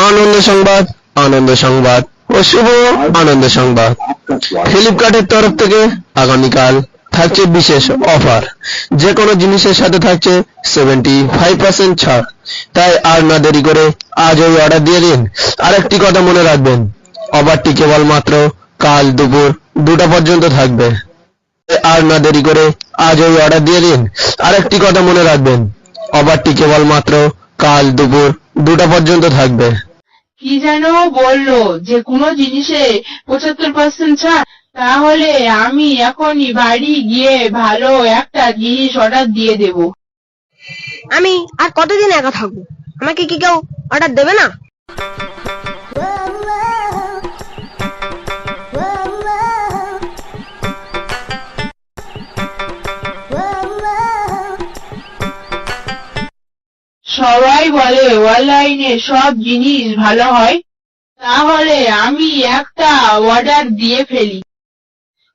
আনন্দ সংবাদ, আনন্দ সংবাদ ও শুভ আনন্দ সংবাদ। ফ্লিপকার্টের তরফ থেকে আগামীকাল থাকছে বিশেষ অফার। যে কোনো জিনিসের সাথে থাকছে 75% ছাড়। তাই আর না দেরি করে আজই অর্ডার দিয়ে দিন। আরেকটি কথা মনে রাখবেন, অফারটি কেবলমাত্র কাল দুপুর 2টা পর্যন্ত থাকবে। আর না দেরি করে আজই অর্ডার দিয়ে দিন। আরেকটি কথা মনে রাখবেন, অফারটি কেবলমাত্র কাল দুপুর 2টা পর্যন্ত থাকবে। কি যেন বললো যে কোনো জিনিসে 75% ছাড়। তাহলে আমি এখনই বাড়ি গিয়ে ভালো একটা জিনিস অর্ডার দিয়ে দেব। আমি আর কতদিন একা থাকবো? আমাকে কি কেউ অর্ডার দেবে না? সবাই বলে অনলাইনে সব জিনিস ভালো হয়। তাহলে আমি একটা অর্ডার দিয়ে ফেলি।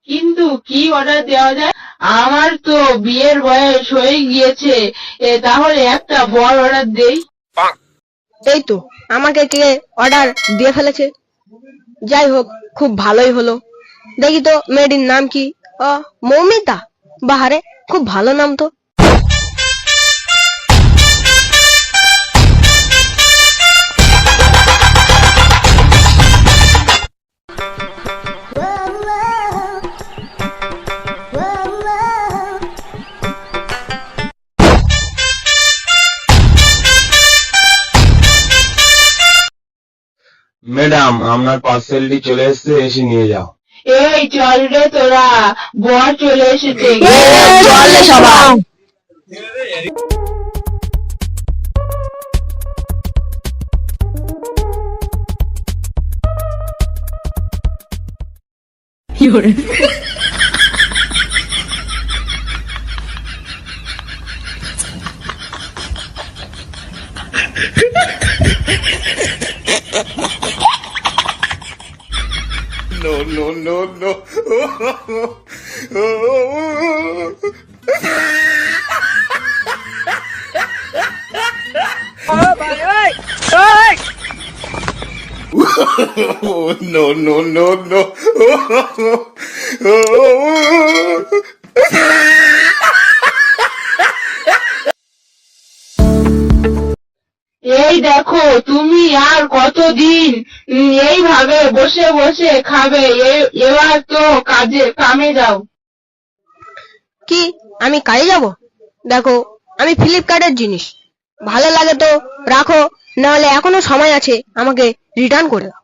কিন্তু কি অর্ডার দেওয়া যায়? আমার তো বিয়ের বয়স হয়ে গিয়েছে, তাহলে একটা বড় অর্ডার দেই। এই তো আমাকে কে অর্ডার দিয়ে ফেলেছে। যাই হোক, খুব ভালোই হলো। দেখি তো মেয়েটির নাম কি? মৌমিতা। বাহারে, খুব ভালো নাম তো। ম্যাডাম, আপনার পার্সেলটি চলে এসেছে, এসে নিয়ে যাও। এই চল রে তোরা, বর চলে এসেছে। চলে সবাই। এই দেখো, তুমি আর কতদিন এইভাবে বসে বসে খাবে? এবার তো কামে যাও। কি, আমি কাজে যাব? দেখো, আমি ফ্লিপকার্টের জিনিস, ভালো লাগে তো রাখো, নাহলে এখনো সময় আছে, আমাকে রিটার্ন করে দাও।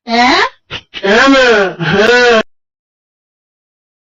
হ্যাঁ,